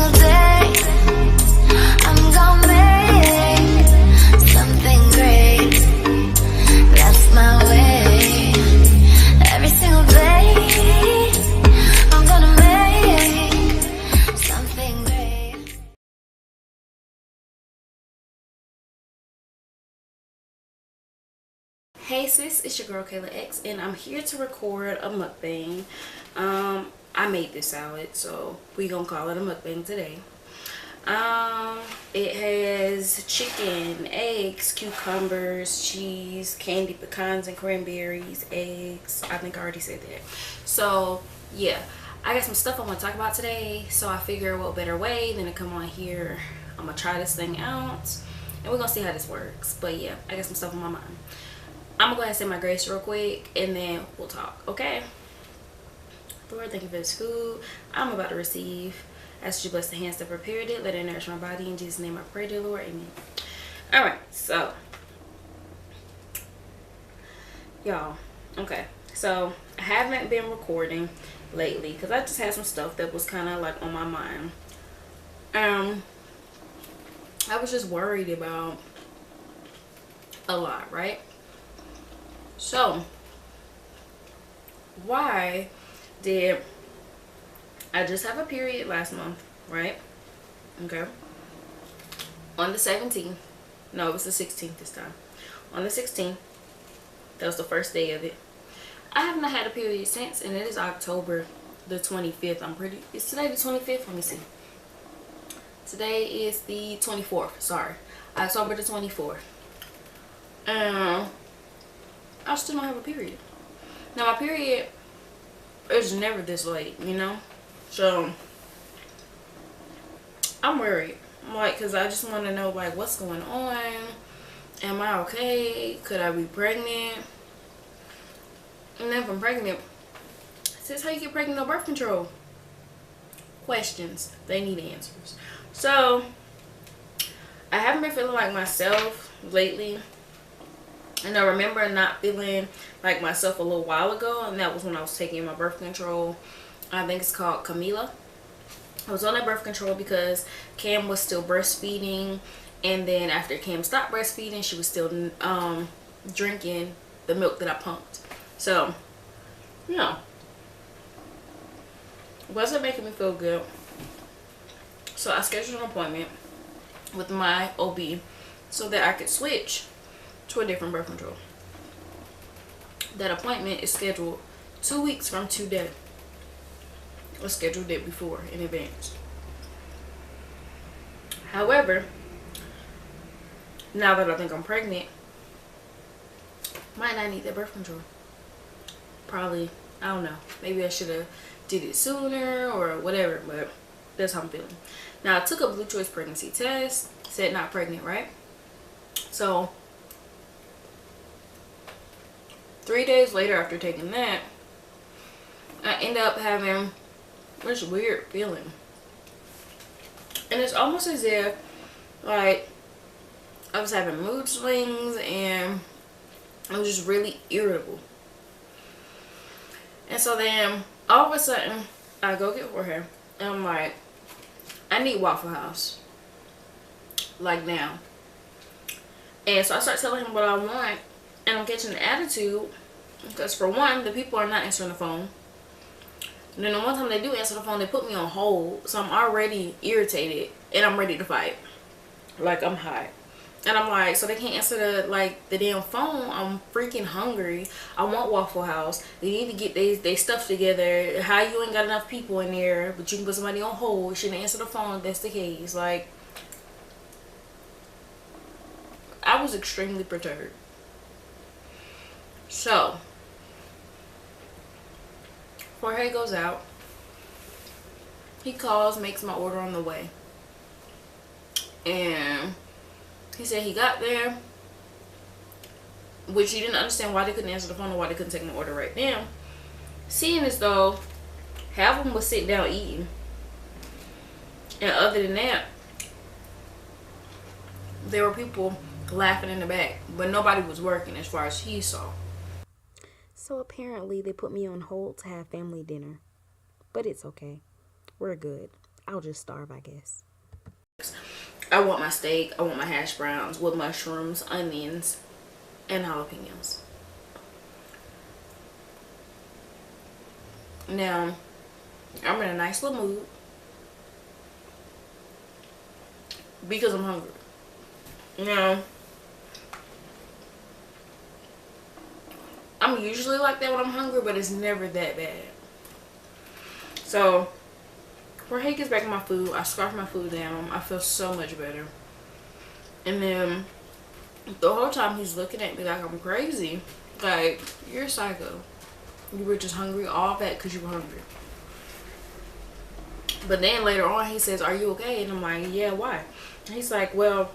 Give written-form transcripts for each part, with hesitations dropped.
single day I'm gonna make something great. That's my way. Every single day I'm gonna make something great. Hey sis, it's your girl Kayla X, and I'm here to record a mukbang. I made this salad, so we gonna call it a mukbang today. It has chicken, eggs, cucumbers, cheese, candy pecans and cranberries, eggs. I think I already said that. So yeah, I got some stuff I want to talk about today, so I figure what better way than to come on here. I'm gonna try this thing out and we're gonna see how this works. But yeah, I got some stuff on my mind. I'm gonna go ahead and say my grace real quick and then we'll talk, okay? Lord, thank you for this food I'm about to receive. Ask you bless the hands that prepared it. Let it nourish my body. In Jesus' name I pray, dear Lord. Amen. Alright, so y'all, okay, so I haven't been recording lately because I just had some stuff that was kind of like on my mind. I was just worried about a lot, right? So why did I just have a period last month, right? Okay. On the 17th. No, it was the 16th this time. On the 16th. That was the first day of it. I have not had a period since, and it is October the 25th. Is today the 25th? Let me see. Today is the 24th. Sorry. October the 24th. I still don't have a period. Now, my period is never this late, you know? So I'm worried, like, because I just want to know, like, what's going on. Am I okay? Could I be pregnant? And then if I'm pregnant, sis, how you get pregnant on birth control? Questions. They need answers. So I haven't been feeling like myself lately. And I remember not feeling like myself a little while ago, and that was when I was taking my birth control. I think it's called Camila. I was on that birth control because Cam was still breastfeeding, and then after Cam stopped breastfeeding, she was still drinking the milk that I pumped. So, you know, it wasn't making me feel good. So I scheduled an appointment with my OB so that I could switch to a different birth control. That appointment is scheduled 2 weeks from today. I scheduled it before in advance. However, now that I think I'm pregnant, might not need that birth control. Probably, I don't know. Maybe I should have did it sooner or whatever, but that's how I'm feeling. Now, I took a Blue Choice pregnancy test. Said not pregnant, right? So 3 days later after taking that, I end up having this weird feeling. And it's almost as if, like, I was having mood swings and I was just really irritable. And so then, all of a sudden, I go get for her. And I'm like, I need Waffle House. Like now. And so I start telling him what I want. And I'm catching an attitude. Because for one, the people are not answering the phone. And then the one time they do answer the phone, they put me on hold. So I'm already irritated. And I'm ready to fight. Like, I'm hot. And I'm like, so they can't answer the damn phone. I'm freaking hungry. I want Waffle House. They need to get they stuff together. How you ain't got enough people in there, but you can put somebody on hold. Shouldn't answer the phone if that's the case. Like, I was extremely perturbed. So Jorge goes out. He calls, makes my order on the way. And he said he got there, which he didn't understand why they couldn't answer the phone or why they couldn't take my order right now. Seeing as though half of them was sitting down eating. And other than that, there were people laughing in the back. But nobody was working as far as he saw. So apparently they put me on hold to have family dinner. But it's okay. We're good. I'll just starve, I guess. I want my steak. I want my hash browns with mushrooms, onions, and jalapenos. Now, I'm in a nice little mood because I'm hungry. Now, I'm usually like that when I'm hungry, but it's never that bad. So, Jorge gets back in my food. I scarf my food down. I feel so much better. And then, the whole time he's looking at me like I'm crazy. Like, you're a psycho. You were just hungry, all that because you were hungry. But then later on, he says, are you okay? And I'm like, yeah, why? And he's like, well,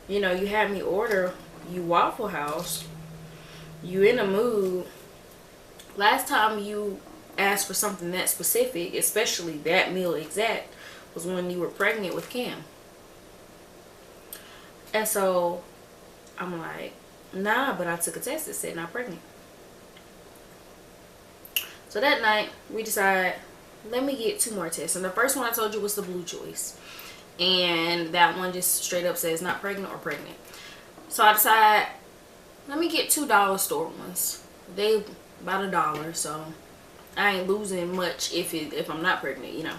you know, you had me order you Waffle House. You in a mood. Last time you asked for something that specific, especially that meal exact, was when you were pregnant with Cam. And so I'm like, nah, but I took a test that said not pregnant. So that night we decided, let me get 2 more tests. And the first one I told you was the blue choice, and that one just straight up says not pregnant or pregnant. So I decided, let me get $2 store ones. They about $1, so I ain't losing much if I'm not pregnant, you know.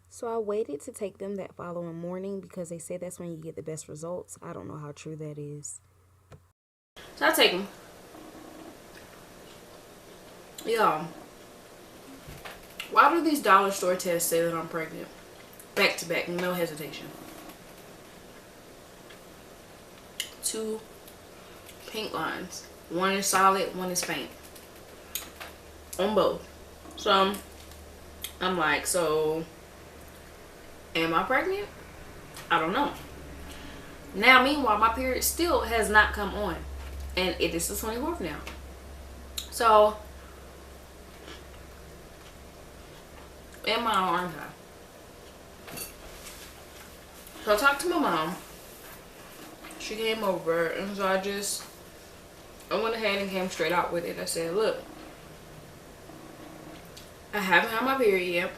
So I waited to take them that following morning because they said that's when you get the best results. I don't know how true that is. So I take them. Y'all, why do these dollar store tests say that I'm pregnant? Back to back, no hesitation. 2 pink lines. One is solid, one is faint. On both. So I'm like, so am I pregnant? I don't know. Now, meanwhile, my period still has not come on. And it is the 24th now. So, am I or aren't I? So I talked to my mom. She came over, and so I went ahead and came straight out with it. I said, look, I haven't had my period yet.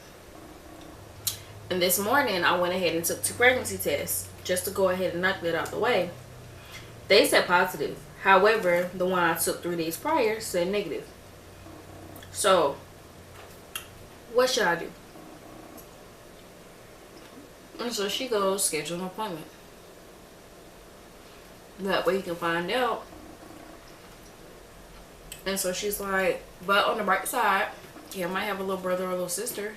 And this morning, I went ahead and took 2 pregnancy tests just to go ahead and knock that out the way. They said positive. However, the one I took 3 days prior said negative. So, what should I do? And so she goes, schedule an appointment. That way you can find out. And so she's like, but on the bright side, you might have a little brother or a little sister.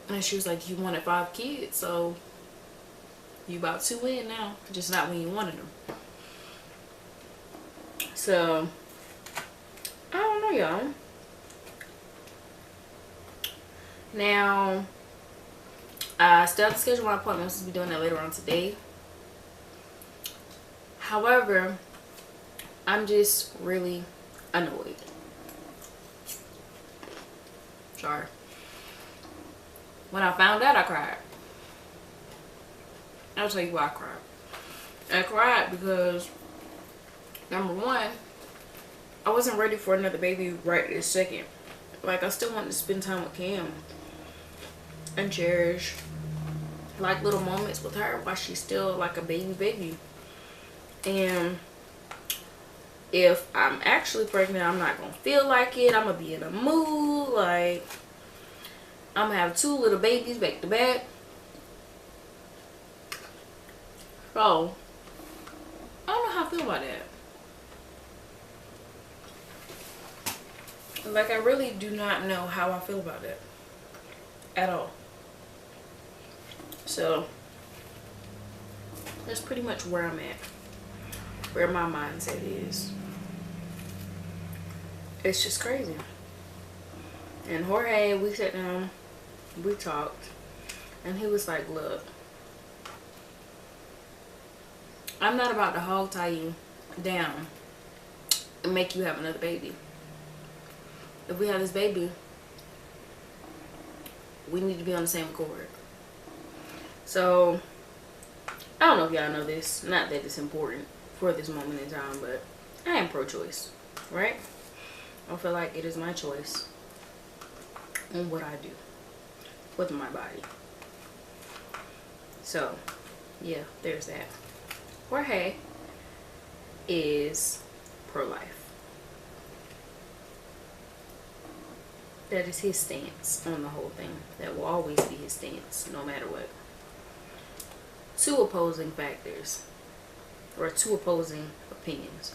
And she was like, you wanted 5 kids, so you about 2 in now. Just not when you wanted them. So, I don't know, y'all. Now, I still have to schedule my appointment. I'm supposed to be doing that later on today. However, I'm just really annoyed. Sorry. When I found out, I cried. I'll tell you why I cried. I cried because, number one, I wasn't ready for another baby right this second. Like, I still wanted to spend time with Cam and cherish, like, little moments with her while she's still, like, a baby. And if I'm actually pregnant, I'm not gonna feel like it. I'm gonna be in a mood. Like, I'm gonna have 2 little babies back to back. So, I don't know how I feel about that. Like, I really do not know how I feel about it at all. So, that's pretty much where I'm at. Where my mindset is. It's just crazy. And Jorge, we sat down, we talked, and he was like, look, I'm not about to hog tie you down and make you have another baby. If we have this baby, we need to be on the same accord. So, I don't know if y'all know this. Not that it's important for this moment in time, but I am pro-choice, right? I feel like it is my choice on what I do. with my body. So, yeah, there's that. Jorge is pro-life. That is his stance on the whole thing. That will always be his stance, no matter what. Two opposing factors, or two opposing opinions.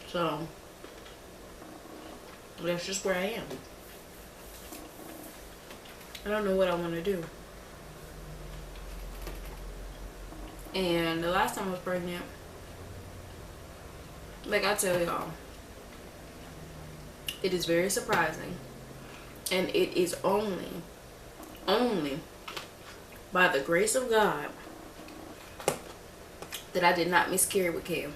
So, that's just where I am. I don't know what I want to do. And the last time I was pregnant, like I tell y'all, it is very surprising. And it is only by the grace of God that I did not miscarry with Cam.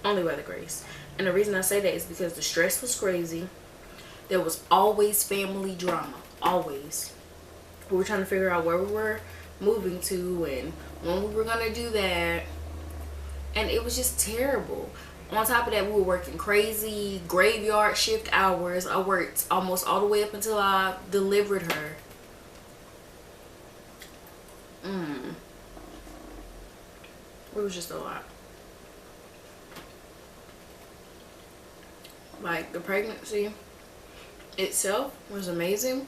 Only by the grace. And the reason I say that is because the stress was crazy. There was always family drama. Always. We were trying to figure out where we were moving to and when we were going to do that. And it was just terrible. On top of that, we were working crazy graveyard shift hours. I worked almost all the way up until I delivered her. It was just a lot. Like, the pregnancy itself was amazing,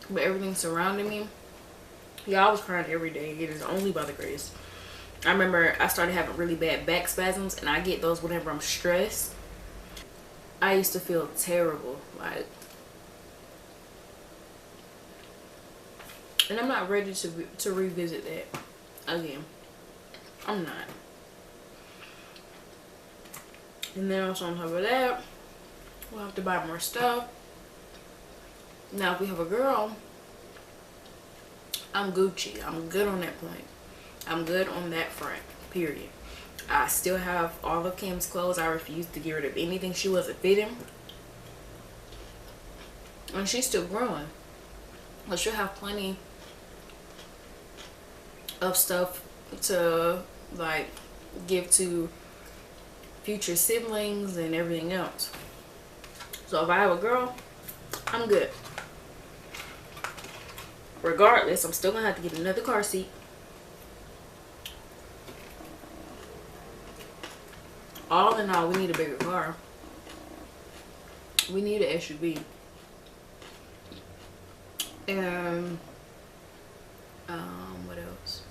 but everything surrounding me, yeah, I was crying every day. It is only by the grace. I remember I started having really bad back spasms, and I get those whenever I'm stressed. I used to feel terrible, like, and I'm not ready to revisit that again. I'm not. And then also on top of that, we'll have to buy more stuff. Now, if we have a girl, I'm Gucci. I'm good on that point. I'm good on that front, period. I still have all of Kim's clothes. I refuse to get rid of anything she wasn't fitting. And she's still growing. But she'll have plenty of stuff to, like, give to future siblings and everything else. So if I have a girl, I'm good. Regardless, I'm still gonna have to get another car seat. All in all, we need a bigger car. We need an SUV. And what else?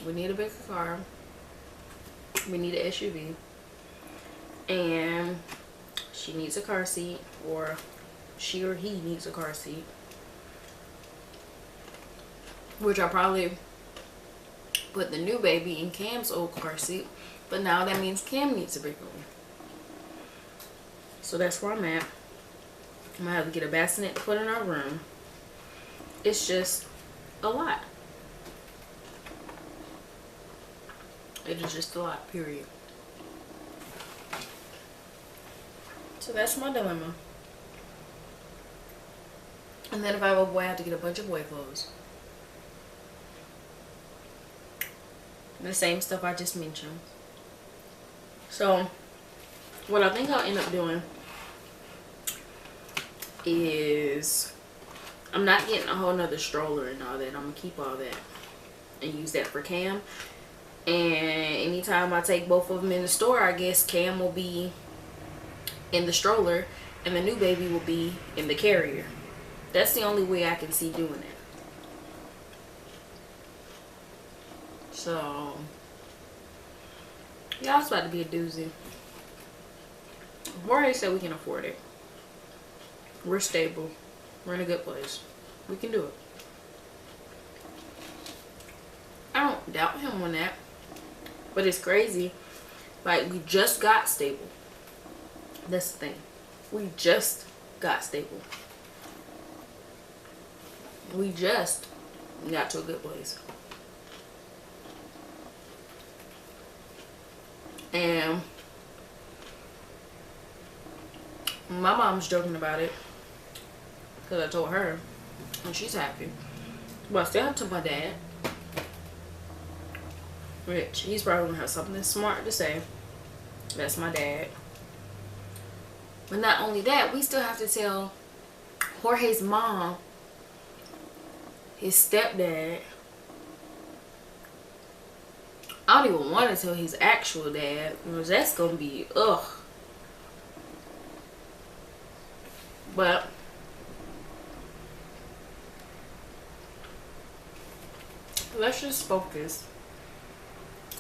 We need a bigger car. We need an SUV. And she needs a car seat, or she or he needs a car seat. Which I probably put the new baby in Cam's old car seat. But now that means Cam needs a bigger one. So that's where I'm at. I'm gonna have to get a bassinet to put in our room. It's just a lot. It is just a lot, period. So that's my dilemma. And then if I have a boy, I have to get a bunch of boy clothes. The same stuff I just mentioned. So what I think I'll end up doing is, I'm not getting a whole nother stroller and all that. I'm gonna keep all that and use that for Cam. And anytime I take both of them in the store, I guess Cam will be in the stroller and the new baby will be in the carrier. That's the only way I can see doing it. So, yeah, it's about to be a doozy. Jorge said we can afford it. We're stable. We're in a good place. We can do it. I don't doubt him on that. But it's crazy. Like, we just got stable. That's the thing. We just got stable. We just got to a good place. And my mom's joking about it, because I told her, and she's happy. But I still have to my dad, which he's probably gonna have something smart to say. That's my dad. But not only that, we still have to tell Jorge's mom, his stepdad. I don't even want to tell his actual dad, because that's gonna be ugh. But let's just focus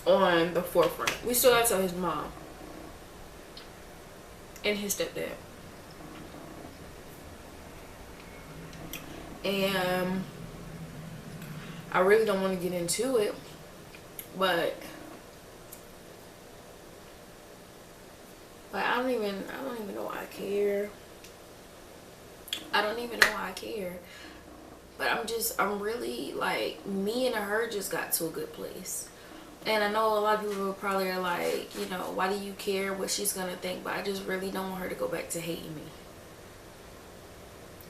on the forefront. We still gotta tell his mom and his stepdad. And I really don't want to get into it, but I don't even know why I care. I don't even know why I care. But I'm really like, me and her just got to a good place. And I know a lot of people probably are like, you know, why do you care what she's gonna think? But I just really don't want her to go back to hating me.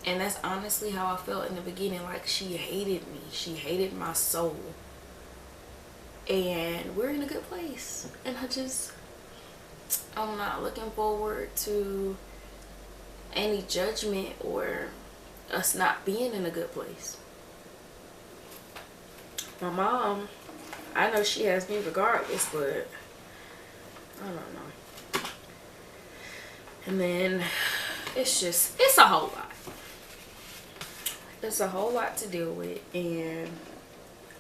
And that's honestly how I felt in the beginning. Like, she hated me. She hated my soul. And we're in a good place. And I'm not looking forward to any judgment or us not being in a good place. My mom, I know she has me regardless, but I don't know. And then it's a whole lot. It's a whole lot to deal with, and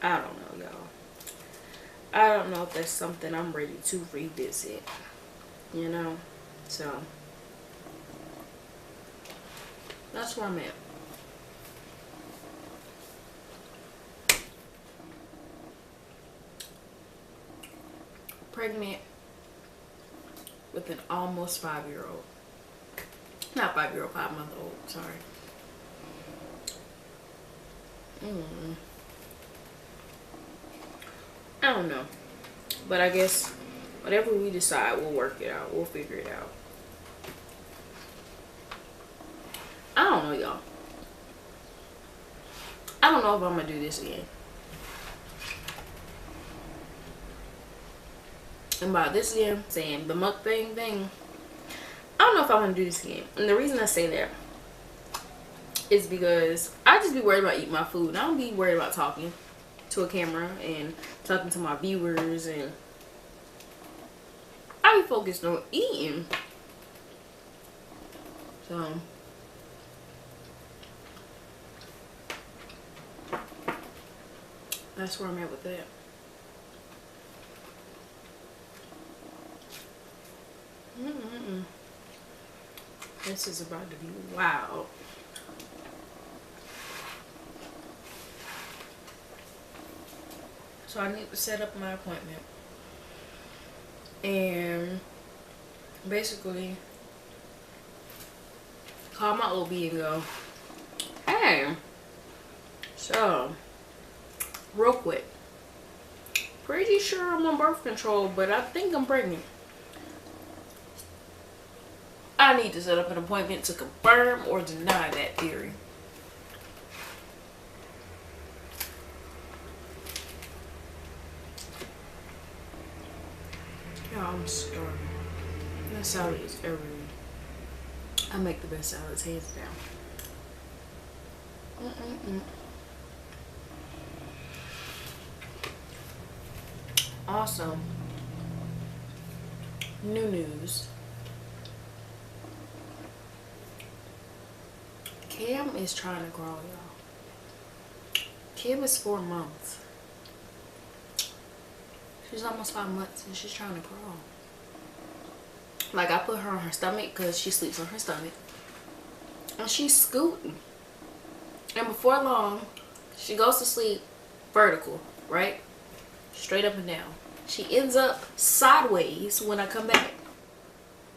I don't know, y'all. I don't know if that's something I'm ready to revisit, you know? So that's where I'm at. Pregnant with an almost 5-year-old. Not 5-year-old, 5-month-old, sorry. I don't know. But I guess whatever we decide, we'll work it out. We'll figure it out. I don't know, y'all. I don't know if I'm going to do this again. And by this again, saying the mukbang thing, I don't know if I want to do this again. And the reason I say that is because I just be worried about eating my food. I don't be worried about talking to a camera and talking to my viewers, and I be focused on eating. So that's where I'm at with that. This is about to be wild. So I need to set up my appointment. And basically call my OB and go, hey, so real quick, pretty sure I'm on birth control, but I think I'm pregnant. I need to set up an appointment to confirm or deny that theory. Yeah, I'm starving. That salad is everywhere. I make the best salads, hands down. Also, new news. Cam is trying to grow, y'all. Cam is 4 months. She's almost 5 months and she's trying to grow. Like, I put her on her stomach because she sleeps on her stomach. And she's scooting. And before long, she goes to sleep vertical, right? Straight up and down. She ends up sideways when I come back.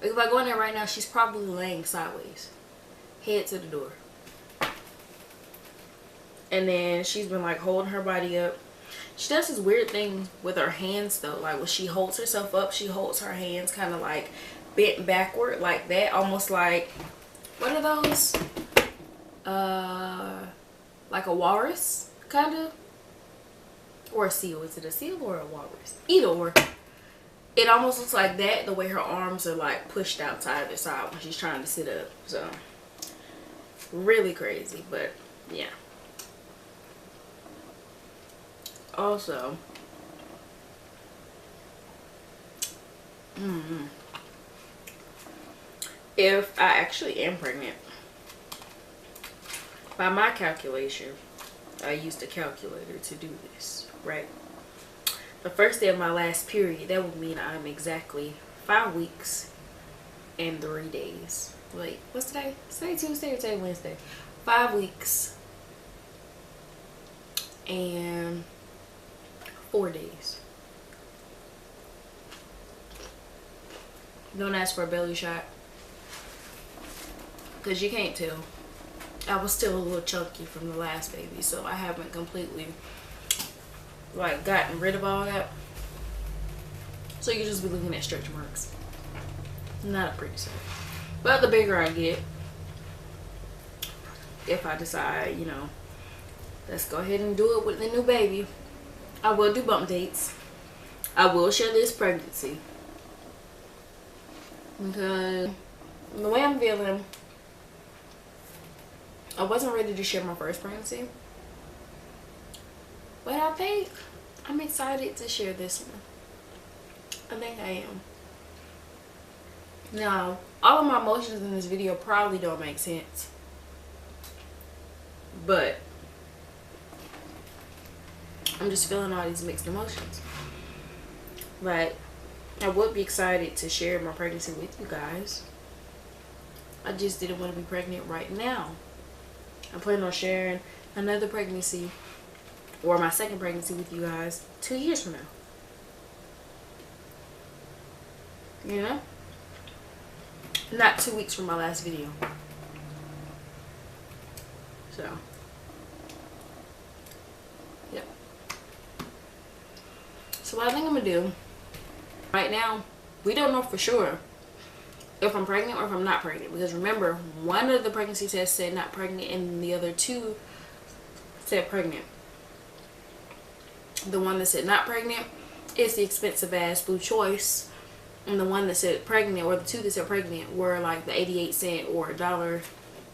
Like, if I go in there right now, she's probably laying sideways. Head to the door. And then she's been like holding her body up. She does this weird thing with her hands though. Like when she holds herself up, she holds her hands kind of like bent backward like that. Almost like, what are those? Like a walrus kind of. Or a seal. Is it a seal or a walrus? Either or. it almost looks like that, the way her arms are like pushed out to either side when she's trying to sit up. So really crazy, but yeah. Also, if I actually am pregnant, by my calculation, I used a calculator to do this, right? The first day of my last period, that would mean I'm exactly 5 weeks and 3 days. Wait, what's today? Is today Tuesday or today Wednesday? 5 weeks and 4 days. Don't ask for a belly shot, because you can't tell. I was still a little chunky from the last baby, so I haven't completely like gotten rid of all that. So you just be looking at stretch marks. Not a pretty sight. But the bigger I get, if I decide, you know, let's go ahead and do it with the new baby, I will do bump dates. I will share this pregnancy, because the way I'm feeling, I wasn't ready to share my first pregnancy, but I think I'm excited to share this one. I think I am. Now, all of my emotions in this video probably don't make sense, but I'm just feeling all these mixed emotions. Like, I would be excited to share my pregnancy with you guys. I just didn't want to be pregnant right now. I plan on sharing another pregnancy, or my second pregnancy, with you guys 2 years from now. You know? Not 2 weeks from my last video. So, yep. So what I think I'm gonna do right now, we don't know for sure if I'm pregnant or if I'm not pregnant, because remember, one of the pregnancy tests said not pregnant and the other two said pregnant. The one that said not pregnant is the expensive ass Blue Choice, and the one that said pregnant, or the two that said pregnant, were like the 88-cent or $1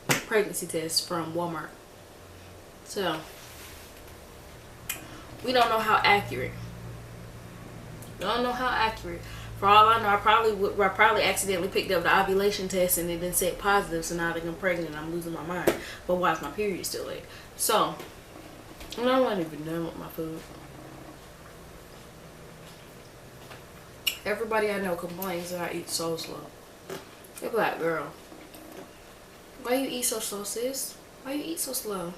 pregnancy test from Walmart. So we don't know how accurate. Don't know how accurate. For all I know, I probably accidentally picked up the ovulation test and it then said positive, so now I think I'm pregnant and I'm losing my mind. But why is my period still late? So, I'm not even done with my food. Everybody I know complains that I eat so slow. They're like, girl, why you eat so slow, sis? Why you eat so slow?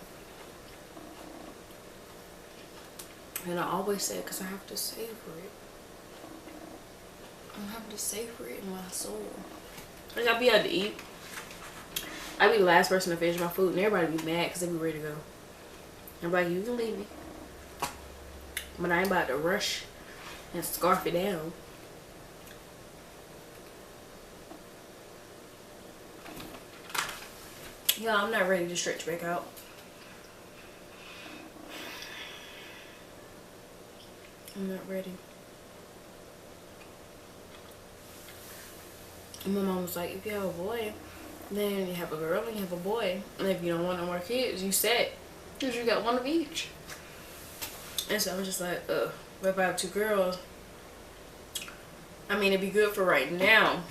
And I always say, because I have to savor it. I have to savor it in my soul. Like, I be able to eat. I be the last person to finish my food, and everybody be mad because they be ready to go. I'm like, you can leave me, but I ain't about to rush and scarf it down. Yeah, I'm not ready to stretch back out. I'm not ready. And my mom was like, if you have a boy, then you have a girl and you have a boy. And if you don't want no more kids, you set. Because you got one of each. And so I was just like, ugh. But if I have 2 girls, I mean, it'd be good for right now.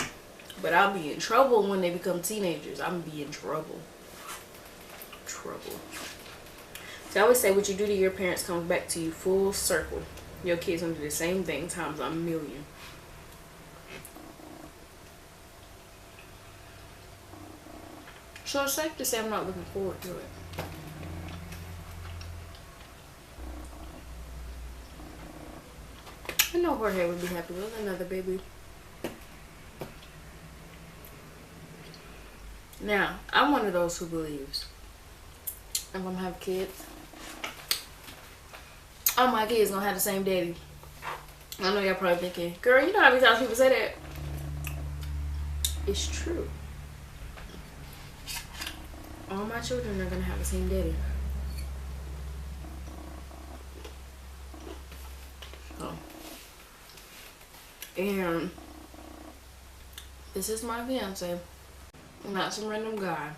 But I'll be in trouble when they become teenagers. I'm gonna be in trouble. So I always say, what you do to your parents comes back to you full circle. Your kids gonna do the same thing times a million. So it's safe to say I'm not looking forward to it. I know Jorge would be happy with another baby. Now, I'm one of those who believes if I'm gonna have kids, all my kids gonna have the same daddy. I know y'all probably thinking, girl, you know how many times people say that? It's true. All my children are gonna have the same daddy. Oh. And this is my fiance, not some random guy.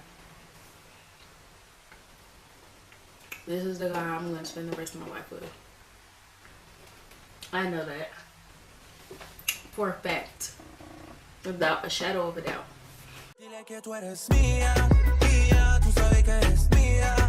This is the guy I'm going to spend the rest of my life with. I know that for a fact, without a shadow of a doubt. Dile que tú eres mía, mía, tú sabes que eres mía.